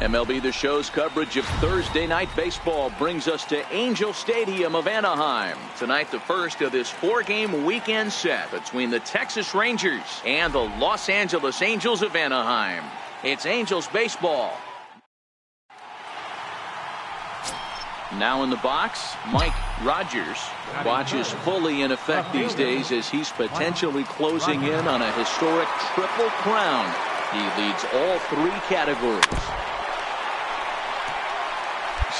MLB The Show's coverage of Thursday night baseball brings us to Angel Stadium of Anaheim. Tonight, the first of this 4-game weekend set between the Texas Rangers and the Los Angeles Angels of Anaheim. It's Angels baseball. Now in the box, Mike Rogers. Watch is fully in effect these days as he's potentially closing in on a historic triple crown. He leads all 3 categories.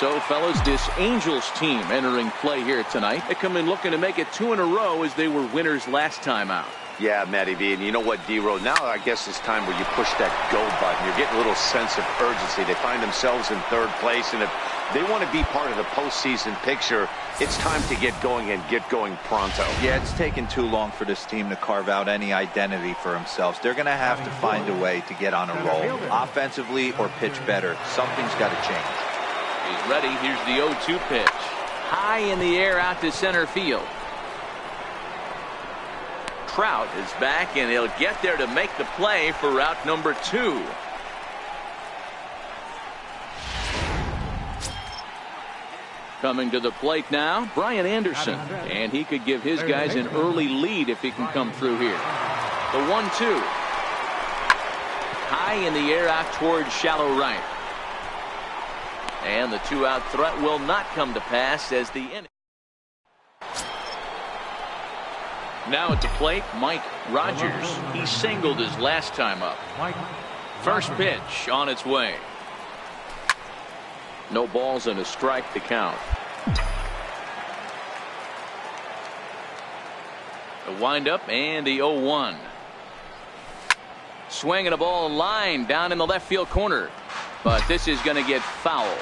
So, fellas, this Angels team entering play here tonight. They come in looking to make it 2 in a row as they were winners last time out. Yeah, Matty V, and you know what, D-Row, now I guess it's time where you push that go button. You're getting a little sense of urgency. They find themselves in 3rd place, and if they want to be part of the postseason picture, it's time to get going and get going pronto. Yeah, it's taken too long for this team to carve out any identity for themselves. They're going to have to find a way to get on a roll, offensively or pitch better. Something's got to change. He's ready. Here's the 0-2 pitch. High in the air out to center field. Trout is back, and he'll get there to make the play for route number 2. Coming to the plate now, Brian Anderson, and he could give his guys an early lead if he can come through here. The 1-2. High in the air out towards shallow right. And the 2-out threat will not come to pass as the inning. Now at the plate, Mike Rogers. He singled his last time up. First pitch on its way. No balls and a strike to count. The windup and the 0-1. Swinging a ball line down in the left field corner. But this is going to get foul.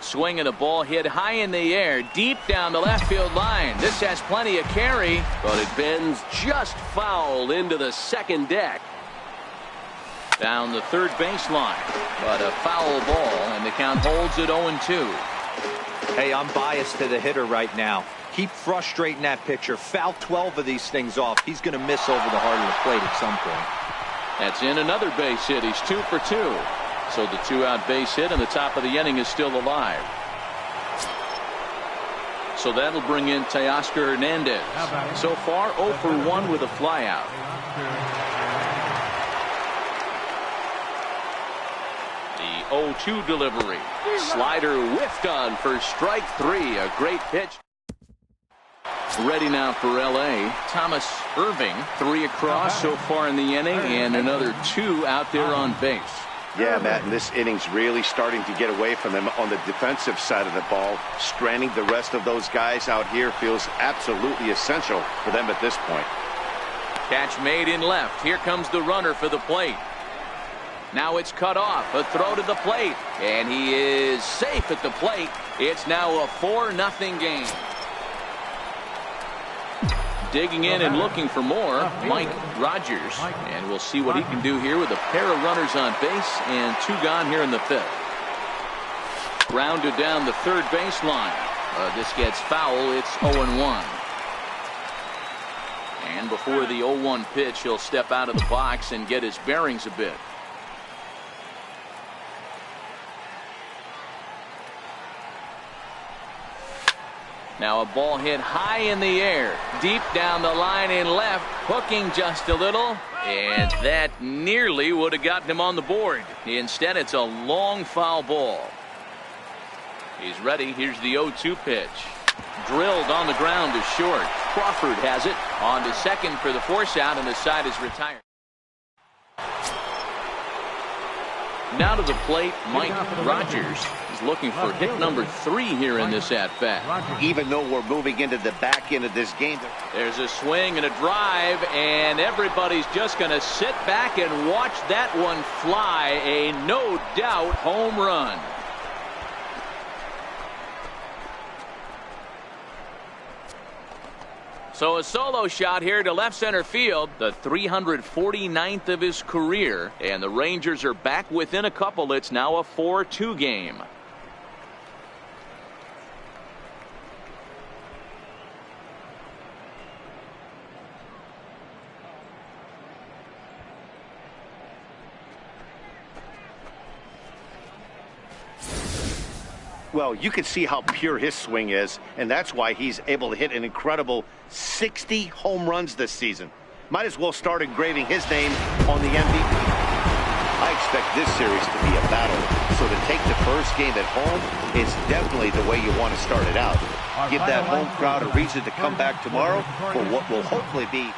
Swinging a ball hit high in the air, deep down the left field line. This has plenty of carry, but it bends just foul into the second deck. Down the third baseline, but a foul ball, and the count holds at 0-2. Hey, I'm biased to the hitter right now. Keep frustrating that pitcher. Foul 12 of these things off. He's going to miss over the heart of the plate at some point. That's in another base hit. He's 2 for 2. So the 2-out base hit and the top of the inning is still alive. So that'll bring in Teoscar Hernandez. So far 0 for 1 with a flyout. The 0-2 delivery. Slider whiffed on for strike 3. A great pitch. Ready now for LA. Thomas Irving, 3 across so far in the inning, and another 2 out there on base. Yeah, Matt, and this inning's really starting to get away from them on the defensive side of the ball. Stranding the rest of those guys out here feels absolutely essential for them at this point. Catch made in left. Here comes the runner for the plate. Now it's cut off. A throw to the plate. And he is safe at the plate. It's now a 4-0 game. Digging in and looking for more, Mike Rogers. And we'll see what he can do here with a pair of runners on base and 2 gone here in the 5th. Grounded down the third baseline. This gets foul. It's 0-1. And before the 0-1 pitch, he'll step out of the box and get his bearings a bit. Now a ball hit high in the air, deep down the line in left, hooking just a little, and that nearly would have gotten him on the board. Instead, it's a long foul ball. He's ready. Here's the 0-2 pitch. Drilled on the ground to short. Crawford has it on to second for the force out, and the side is retired. Now to the plate, Mike Rogers. He's looking for hit number 3 here in this at-bat. Even though we're moving into the back end of this game. There's a swing and a drive, and everybody's just going to sit back and watch that one fly. A no-doubt home run. So a solo shot here to left center field, the 349th of his career, and the Rangers are back within a couple. It's now a 4-2 game. Well, you can see how pure his swing is, and that's why he's able to hit an incredible 60 home runs this season. Might as well start engraving his name on the MVP. I expect this series to be a battle, so to take the first game at home is definitely the way you want to start it out. Give that home crowd a reason to come back tomorrow for what will hopefully be.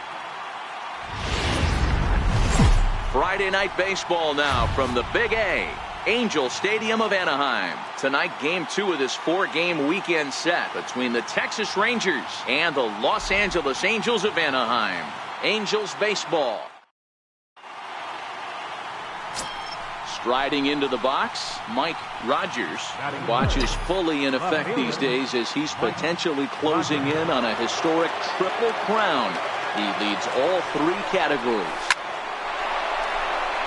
Friday night baseball now from the Big A, Angel Stadium of Anaheim. Tonight, game 2 of this 4-game weekend set between the Texas Rangers and the Los Angeles Angels of Anaheim. Angels baseball. Striding into the box, Mike Rogers. Watches fully in effect these days as he's potentially closing in on a historic triple crown. He leads all 3 categories.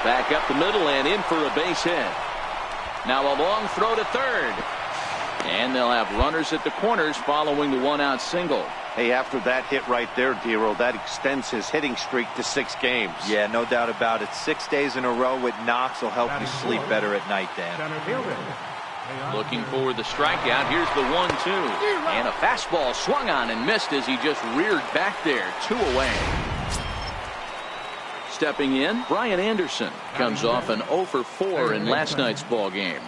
Back up the middle and in for a base hit. Now a long throw to third. And they'll have runners at the corners following the 1-out single. Hey, after that hit right there, Dero, that extends his hitting streak to 6 games. Yeah, no doubt about it. 6 days in a row with knocks will help you sleep better at night, Dan. Looking for the strikeout. Here's the 1-2. And a fastball swung on and missed as he just reared back there. 2 away. Stepping in, Brian Anderson comes off an 0 for 4 in last night's ball game.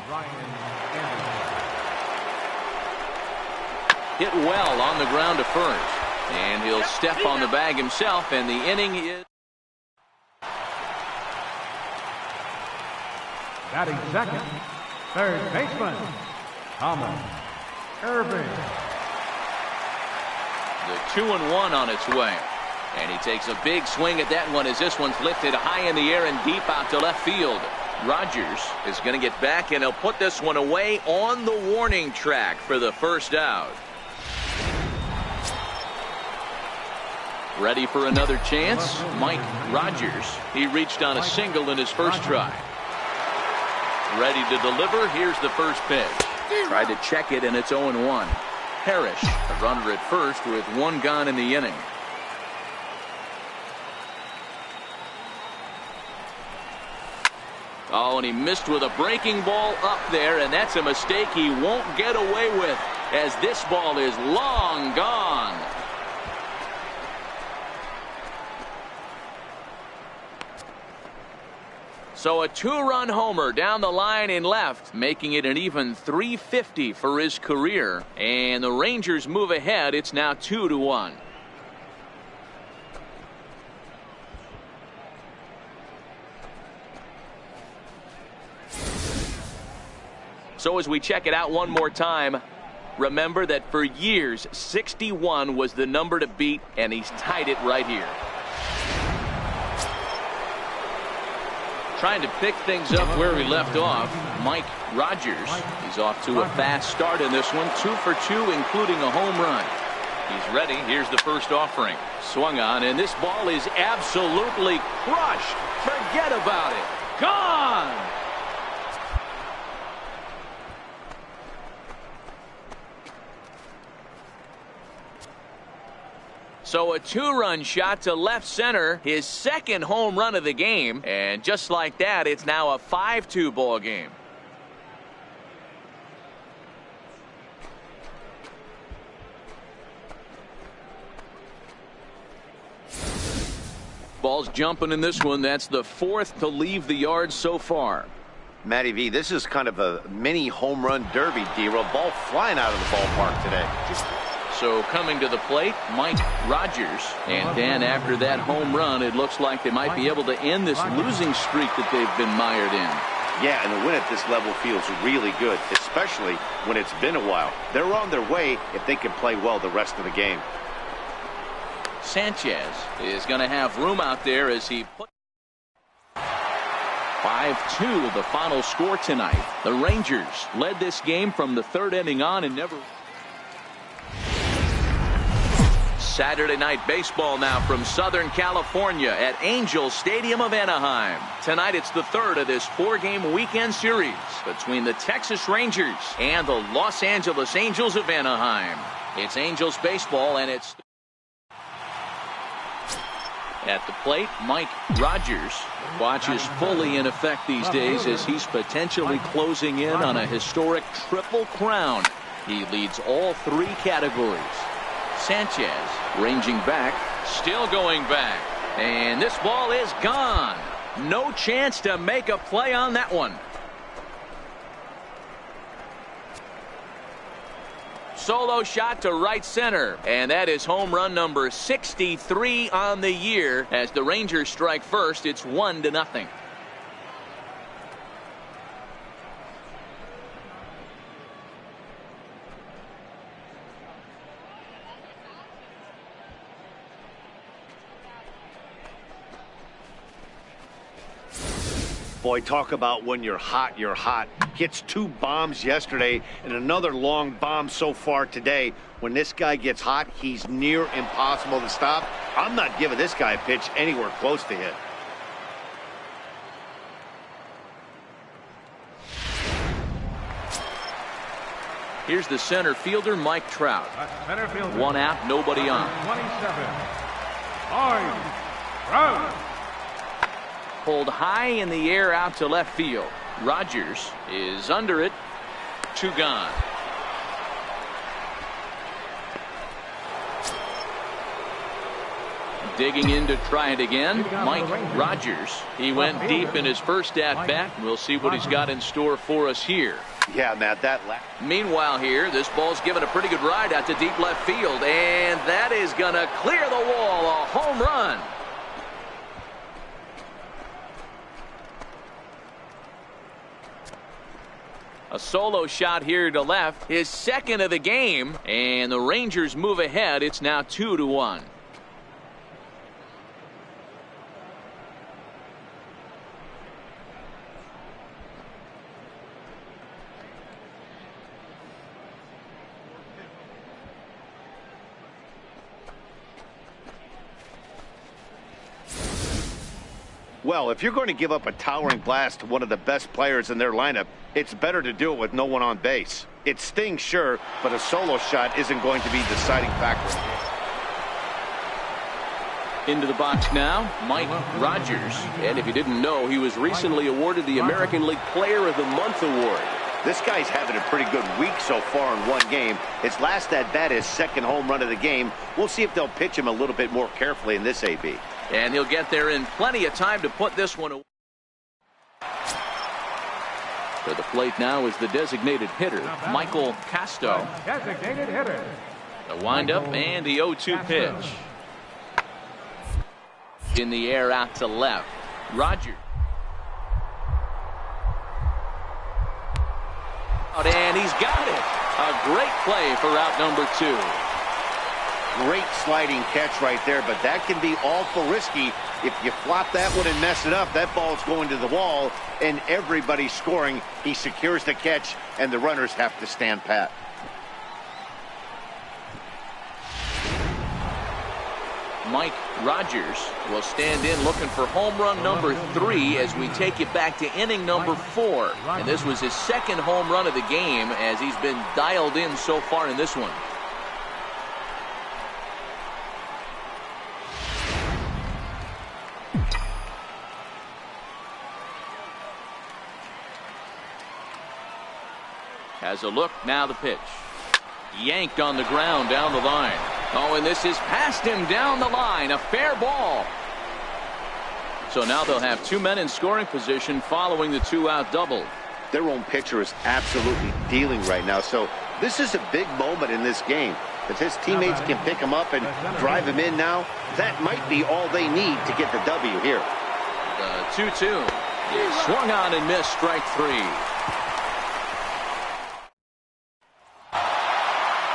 Hit well on the ground to first. And he'll step on the bag himself, and the inning is... Batting second, third baseman, Thomas Irving. The 2-1 on its way. And he takes a big swing at that one as this one's lifted high in the air and deep out to left field. Rogers is going to get back, and he'll put this one away on the warning track for the first out. Ready for another chance? Mike Rogers. He reached on a single in his first try. Ready to deliver. Here's the first pitch. Tried to check it, and it's 0-1. Parrish, a runner at first with 1 gone in the inning. Oh, and he missed with a breaking ball up there, and that's a mistake he won't get away with as this ball is long gone. So a 2-run homer down the line in left, making it an even .350 for his career. And the Rangers move ahead. It's now 2-1. So as we check it out one more time, remember that for years, 61 was the number to beat, and he's tied it right here. Trying to pick things up where he left off, Mike Rogers. He's off to a fast start in this one, 2 for 2, including a home run. He's ready. Here's the first offering. Swung on, and this ball is absolutely crushed. Forget about it. Gone! So a 2-run shot to left center, his second home run of the game, and just like that, it's now a 5-2 ball game. Ball's jumping in this one. That's the 4th to leave the yard so far. Matty V, this is kind of a mini home run derby, Dero. Ball flying out of the ballpark today. So coming to the plate, Mike Rogers. And then after that home run, it looks like they might be able to end this losing streak that they've been mired in. Yeah, and the win at this level feels really good, especially when it's been a while. They're on their way if they can play well the rest of the game. Sanchez is going to have room out there as he put 5-2 the final score tonight. The Rangers led this game from the 3rd inning on and never. Saturday night baseball now from Southern California at Angel Stadium of Anaheim. Tonight it's the 3rd of this 4-game weekend series between the Texas Rangers and the Los Angeles Angels of Anaheim. It's Angels baseball, and it's At the plate, Mike Rogers. Watch is fully in effect these days as he's potentially closing in on a historic triple crown. He leads all 3 categories. Sanchez ranging back, still going back, and this ball is gone. No chance to make a play on that one. Solo shot to right center, and that is home run number 63 on the year. As the Rangers strike first, it's 1-0. Boy, talk about when you're hot, you're hot. Gets 2 bombs yesterday and another long bomb so far today. When this guy gets hot, he's near impossible to stop. I'm not giving this guy a pitch anywhere close to hit. Here's the center fielder, Mike Trout. Center fielder. 1 out, nobody on. 27. Trout. Pulled high in the air out to left field. Rogers is under it. 2 gone. Digging in to try it again, Mike Rogers. He went deep in his first at-bat. We'll see what he's got in store for us here. Yeah, Matt, Meanwhile here, this ball's given a pretty good ride out to deep left field, and that is going to clear the wall. A home run. A solo shot here to left, his second of the game, and the Rangers move ahead. It's now 2-1. Well, if you're going to give up a towering blast to one of the best players in their lineup, it's better to do it with no one on base. It stings, sure, but a solo shot isn't going to be the deciding factor. Into the box now, Mike Rogers. And if you didn't know, he was recently awarded the American League Player of the Month award. This guy's having a pretty good week so far in one game. His last at-bat is second home run of the game. We'll see if they'll pitch him a little bit more carefully in this AB. And he'll get there in plenty of time to put this one away. To the plate now is the designated hitter, Michael Casto. Designated hitter. The windup and the 0-2 pitch. In the air out to left. Rogers. And he's got it. A great play for out number 2. Great sliding catch right there, but that can be awful risky. If you flop that one and mess it up, that ball's going to the wall, and everybody's scoring. He secures the catch, and the runners have to stand pat. Mike Rogers will stand in looking for home run number 3 as we take it back to inning number 4. And this was his second home run of the game as he's been dialed in so far in this one. Has a look, now the pitch. Yanked on the ground down the line. Oh, and this is past him down the line. A fair ball. So now they'll have 2 men in scoring position following the 2-out double. Their own pitcher is absolutely dealing right now. So this is a big moment in this game. If his teammates can pick him up and drive him in now, that might be all they need to get the W here. The 2-2 is swung on and missed, strike 3.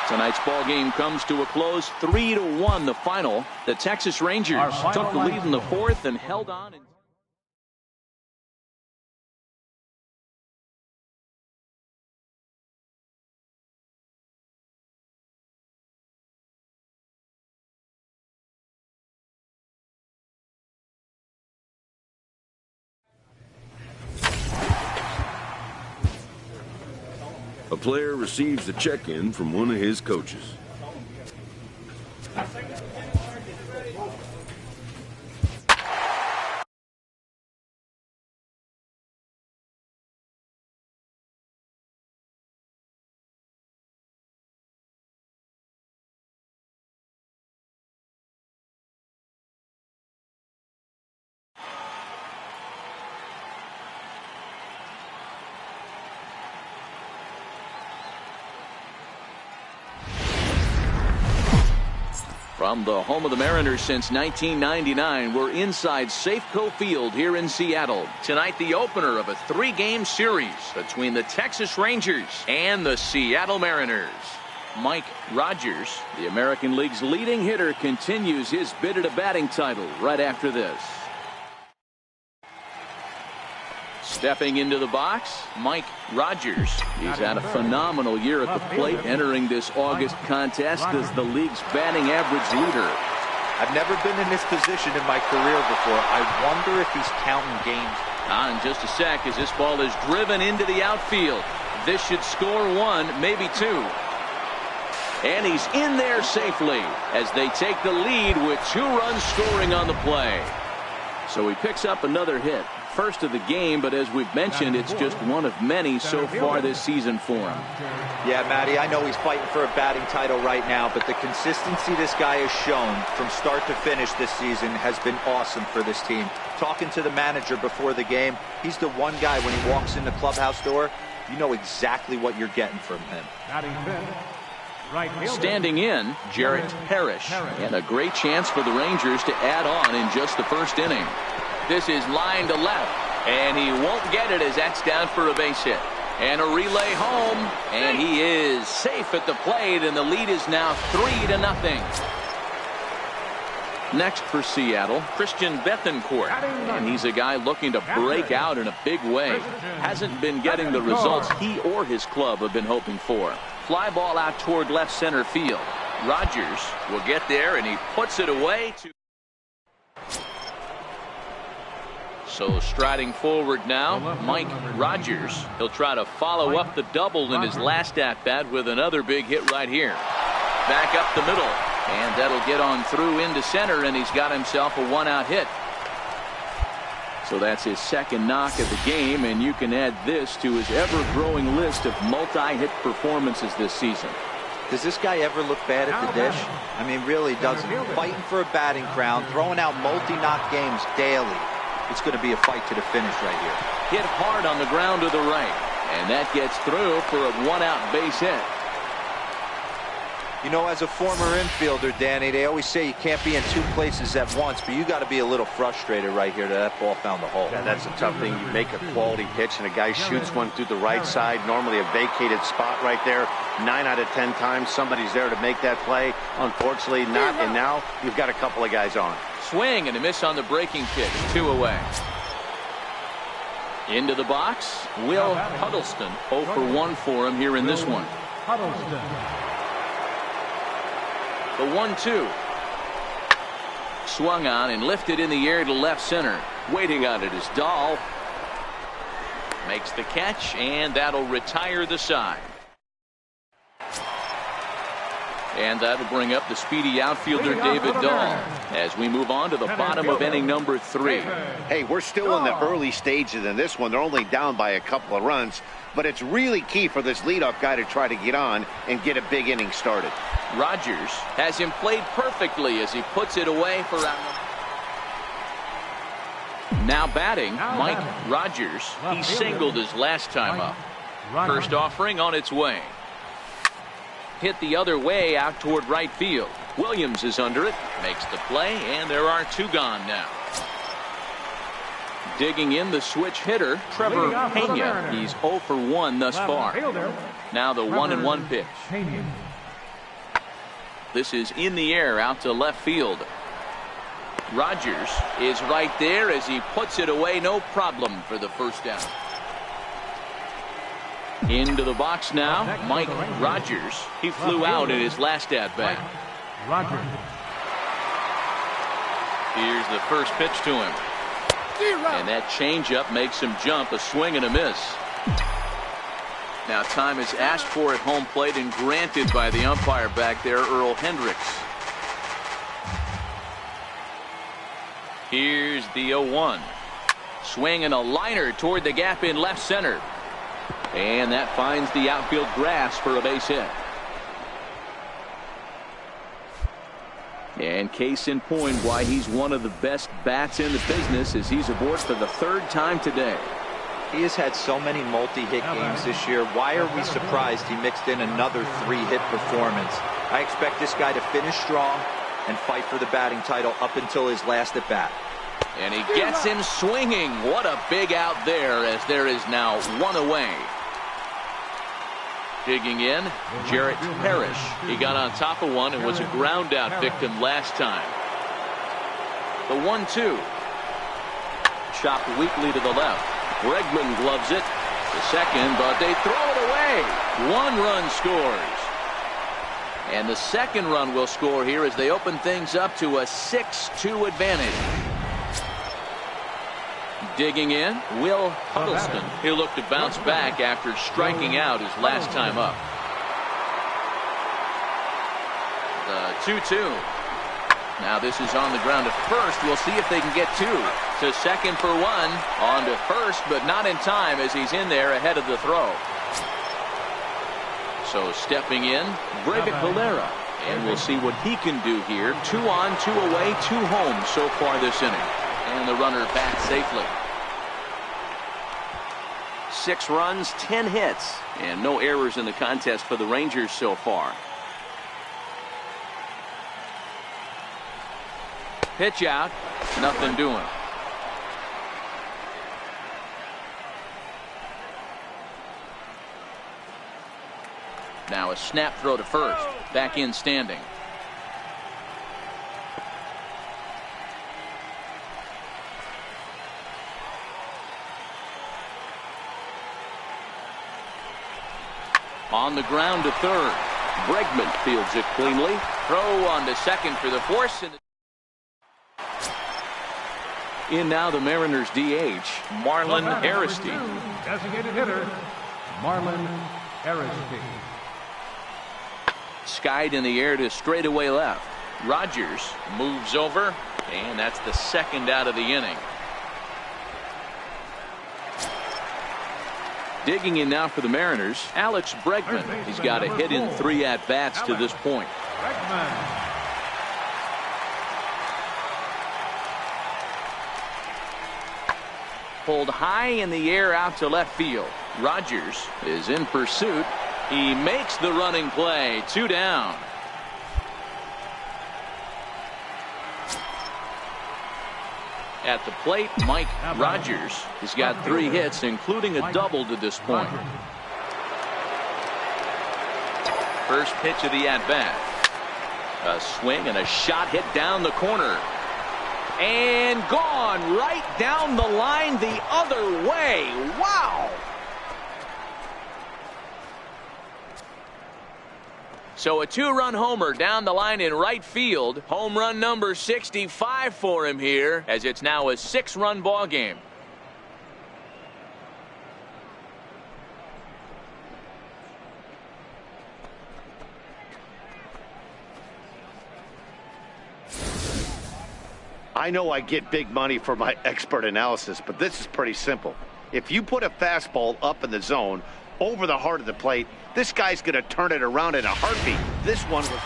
Tonight's ball game comes to a close, 3-1 the final. The Texas Rangers took the lead in the 4th and held on. A player receives a check-in from one of his coaches. From the home of the Mariners since 1999, we're inside Safeco Field here in Seattle. Tonight, the opener of a 3-game series between the Texas Rangers and the Seattle Mariners. Mike Rogers, the American League's leading hitter, continues his bid at a batting title right after this. Stepping into the box, Mike Rogers. He's had a phenomenal year at the plate, entering this August contest as the league's batting average leader. I've never been in this position in my career before. I wonder if he's counting games. In just a sec, as this ball is driven into the outfield. This should score 1, maybe 2. And he's in there safely as they take the lead with 2 runs scoring on the play. So he picks up another hit. First of the game, but as we've mentioned, it's just one of many so far this season for him. Yeah, Matty, I know he's fighting for a batting title right now, but the consistency this guy has shown from start to finish this season has been awesome for this team. Talking to the manager before the game, he's the one guy when he walks in the clubhouse door, you know exactly what you're getting from him. Standing in, Jarrett Parrish, and a great chance for the Rangers to add on in just the first inning. This is line to left, and he won't get it as that's down for a base hit. And a relay home, and he is safe at the plate, and the lead is now 3-0. Next for Seattle, Christian Bethancourt, and he's a guy looking to break out in a big way. Hasn't been getting the results he or his club have been hoping for. Fly ball out toward left center field. Rogers will get there, and he puts it away. So striding forward now, Mike Rogers. He'll try to follow up the double in his last at-bat with another big hit right here. Back up the middle, and that'll get on through into center, and he's got himself a 1-out hit. So that's his second knock of the game, and you can add this to his ever-growing list of multi-hit performances this season. Does this guy ever look bad at the dish? I mean, really doesn't. Fighting for a batting crown, throwing out multi-knock games daily. It's going to be a fight to the finish right here. Hit hard on the ground to the right, and that gets through for a 1-out base hit. You know, as a former infielder, Danny, they always say you can't be in 2 places at once, but you got to be a little frustrated right here that ball found the hole. Yeah, that's a tough thing. You make a quality pitch and a guy shoots one through the right side, normally a vacated spot right there. 9 out of 10 times somebody's there to make that play. Unfortunately not, and now you've got a couple of guys on. Swing and a miss on the breaking pitch. 2 away. Into the box, Will Huddleston. 0 for 1 for him here in this one. The 1-2. Swung on and lifted in the air to left center. Waiting on it is Dahl. Makes the catch, and that'll retire the side. And that'll bring up the speedy outfielder David Dahl as we move on to the bottom of inning number 3. Hey, we're still in the early stages in this one. They're only down by a couple of runs, but it's really key for this leadoff guy to try to get on and get a big inning started. Rogers has him played perfectly as he puts it away for out. Now batting, Mike Rogers. He singled his last time up. First offering on its way. Hit the other way out toward right field. Williams is under it, makes the play, and there are 2 gone now. Digging in the switch hitter, Trevor Pena. He's 0 for 1 thus far. Now the 1-1 pitch. This is in the air out to left field. Rogers is right there as he puts it away, no problem for the first down. Into the box now, Mike Rogers. He flew out in his last at-bat. Here's the first pitch to him. And that changeup makes him jump, a swing and a miss. Now time is asked for at home plate and granted by the umpire back there, Earl Hendricks. Here's the 0-1. Swing and a liner toward the gap in left center. And that finds the outfield grass for a base hit. And case in point why he's one of the best bats in the business as he's aboard for the 3rd time today. He has had so many multi-hit games this year. Why are we surprised he mixed in another 3-hit performance? I expect this guy to finish strong, and fight for the batting title up until his last at bat. And he gets him swinging. What a big out there, as there is now one away. Digging in, Jarrett Parrish. He got on top of one and was a ground out victim last time. The 1-2. Chopped weakly to the left. Bregman gloves it. The second, but they throw it away. 1 run scores. And the second run will score here as they open things up to a 6-2 advantage. Digging in, Will Huddleston. He'll look to bounce back after striking out his last time up. The 2-2. Now this is on the ground at first. We'll see if they can get 2. To second for 1. On to first, but not in time as he's in there ahead of the throw. So stepping in, Breivik Valera. And we'll see what he can do here. 2 on, 2 away, 2 home so far this inning. And the runner back safely. 6 runs, 10 hits, and no errors in the contest for the Rangers so far. Pitch out, nothing doing. Now a snap throw to first, back in standing. On the ground to third. Bregman fields it cleanly. Throw on to second for the force. In now the Mariners DH, Marlon Aristide. Designated hitter, Marlon Aristide. Skied in the air to straightaway left. Rogers moves over, and that's the second out of the inning. Digging in now for the Mariners, Alex Bregman. He's got a hit in 3 at-bats to this point. Bregman. Pulled high in the air out to left field. Rogers is in pursuit. He makes the running play. 2 down. At the plate, Mike Rogers. He's got 3 hits, including a double to this point. First pitch of the at-bat. A swing and a shot hit down the corner. And gone right down the line the other way. Wow! So a 2-run homer down the line in right field. Home run number 65 for him here, as it's now a 6-run ball game. I know I get big money for my expert analysis, but this is pretty simple. If you put a fastball up in the zone over the heart of the plate, this guy's going to turn it around in a heartbeat. This one was...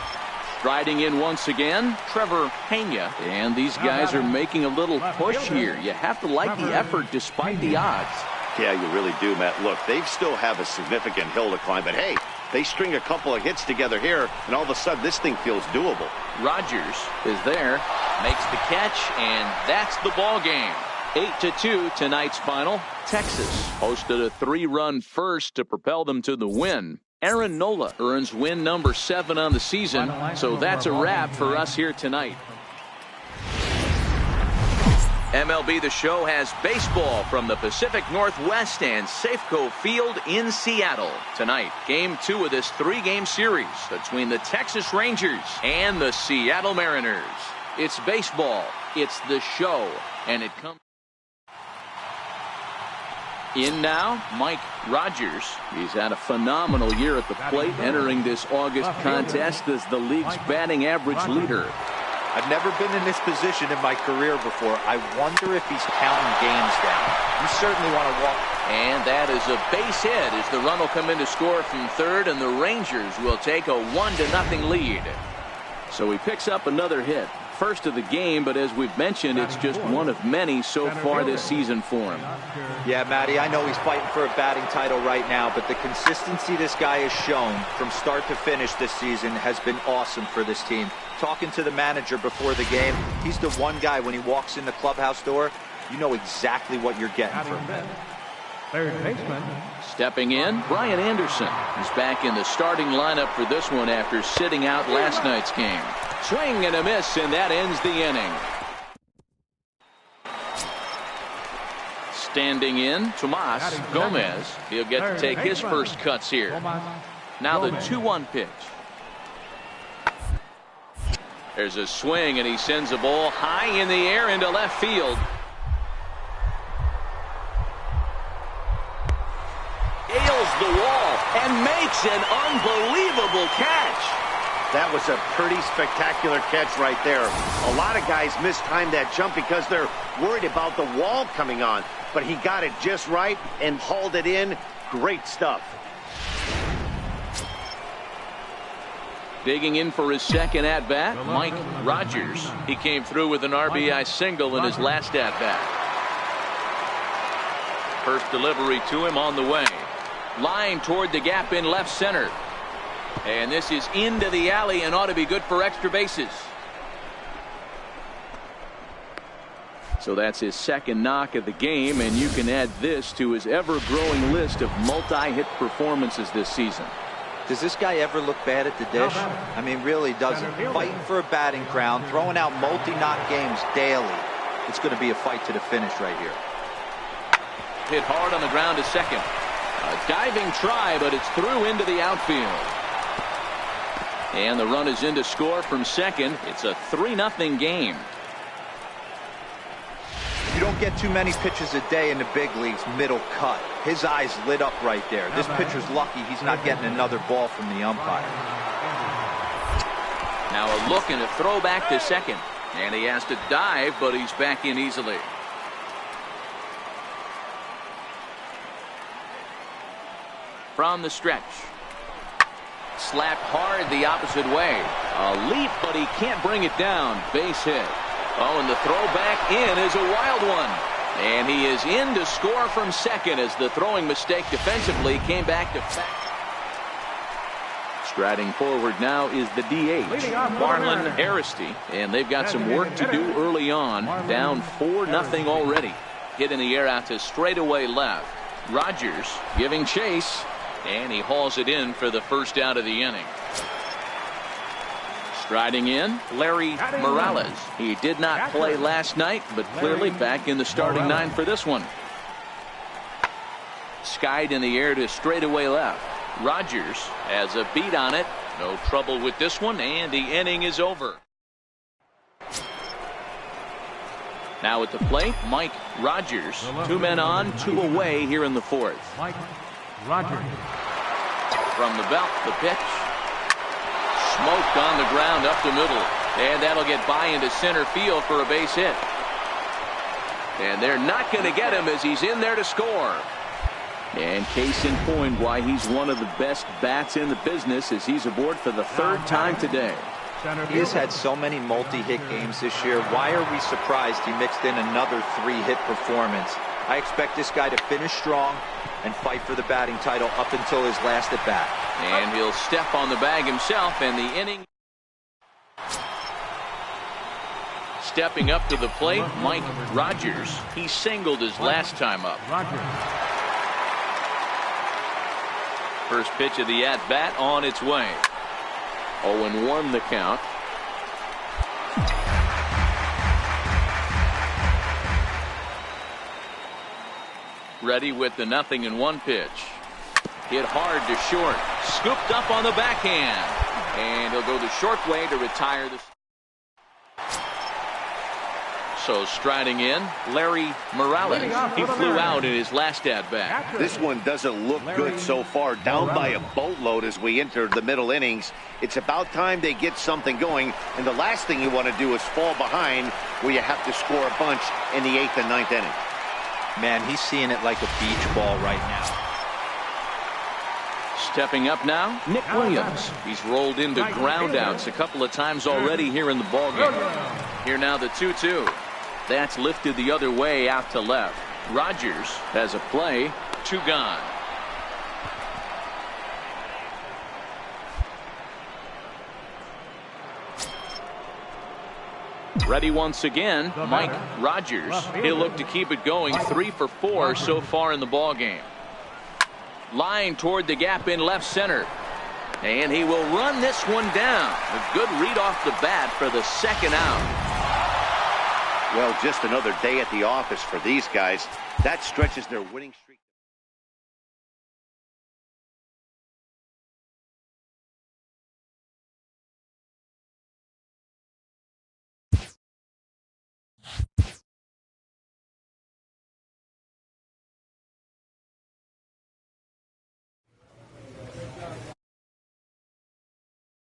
Striding in once again, Trevor Pena. And these guys are making a little push here. You have to like the effort despite the odds. Yeah, you really do, Matt. Look, they still have a significant hill to climb, but hey, they string a couple of hits together here, and all of a sudden this thing feels doable. Rogers is there, makes the catch, and that's the ball game. 8-2 tonight's final. Texas posted a 3-run first to propel them to the win. Aaron Nola earns win number 7 on the season, so that's a wrap for us here tonight. MLB The Show has baseball from the Pacific Northwest and Safeco Field in Seattle. Tonight, Game 2 of this 3-game series between the Texas Rangers and the Seattle Mariners. It's baseball, it's the show, and it comes... In now, Mike Rogers. He's had a phenomenal year at the plate, entering this August contest as the league's batting average leader. I've never been in this position in my career before. I wonder if he's counting games down. You certainly want to walk. And that is a base hit as the run will come in to score from third, and the Rangers will take a 1-0 lead. So he picks up another hit. first of the game, but as we've mentioned, it's just one of many so far this season for him. Yeah, Matty, I know he's fighting for a batting title right now, but the consistency this guy has shown from start to finish this season has been awesome for this team. Talking to the manager before the game, he's the one guy when he walks in the clubhouse door, you know exactly what you're getting from him. Third baseman. Stepping in, Brian Anderson. He's back in the starting lineup for this one after sitting out last night's game. Swing and a miss, and that ends the inning. Standing in, Tomas Gomez. He'll get to take his first cuts here. Now the 2-1 pitch. There's a swing, and he sends a ball high in the air into left field. Nails the wall and makes an unbelievable catch. That was a pretty spectacular catch right there. A lot of guys mistime that jump because they're worried about the wall coming on. But he got it just right and hauled it in. Great stuff. Digging in for his second at-bat, Mike Rogers. He came through with an RBI single in his last at-bat. First delivery to him on the way. Line toward the gap in left center. And this is into the alley and ought to be good for extra bases. So that's his second knock of the game, and you can add this to his ever-growing list of multi-hit performances this season. Does this guy ever look bad at the dish? I mean, really doesn't. Fighting for a batting crown, throwing out multi-knock games daily. It's going to be a fight to the finish right here. Hit hard on the ground to second. A diving try, but it's through into the outfield. And the run is in to score from second. It's a 3-0 game. You don't get too many pitches a day in the big leagues middle cut. His eyes lit up right there. This pitcher's lucky he's not getting another ball from the umpire. Now a look and a throw back to second. And he has to dive, but he's back in easily. From the stretch. Slapped hard the opposite way. A leap, but he can't bring it down. Base hit. Oh, and the throw back in is a wild one. And he is in to score from second as the throwing mistake defensively came back to back. Striding forward now is the DH, Marlon Aristi. And they've got some work to do early on. Down 4-0 already. Hit in the air out to straightaway left. Rogers giving chase. And he hauls it in for the first out of the inning. Striding in, Larry Morales. He did not play last night, but clearly back in the starting nine for this one. Skied in the air to straightaway left. Rogers has a beat on it. No trouble with this one, and the inning is over. Now at the plate, Mike Rogers. 2 men on, 2 away here in the fourth. Mike Rogers. From the belt, the pitch. Smoked on the ground up the middle. And that'll get by into center field for a base hit. And they're not going to get him as he's in there to score. And case in point why he's one of the best bats in the business as he's aboard for the 3rd time today. He has had so many multi-hit games this year. Why are we surprised he mixed in another 3-hit performance? I expect this guy to finish strong and fight for the batting title up until his last at bat. And he'll step on the bag himself, and the inning. Stepping up to the plate, Mike Rogers. He singled his last time up. First pitch of the at-bat on its way. 0-1 the count. Ready with the 0-1 pitch. Hit hard to short. Scooped up on the backhand. And he'll go the short way to retire the. So striding in, Larry Morales. He flew out in his last at-bat. This one doesn't look good so far. Down by a boatload as we enter the middle innings. It's about time they get something going. And the last thing you want to do is fall behind where you have to score a bunch in the 8th and 9th inning. Man, he's seeing it like a beach ball right now. Stepping up now, Nick Williams. He's rolled into groundouts a couple of times already here in the ballgame. Here now the 2-2. That's lifted the other way out to left. Rogers has a play. 2 gone. Ready once again, Mike Rogers. He'll look to keep it going. 3 for 4 so far in the ball game. Line toward the gap in left center. And he will run this one down. A good read off the bat for the second out. Well, just another day at the office for these guys. That stretches their winning streak.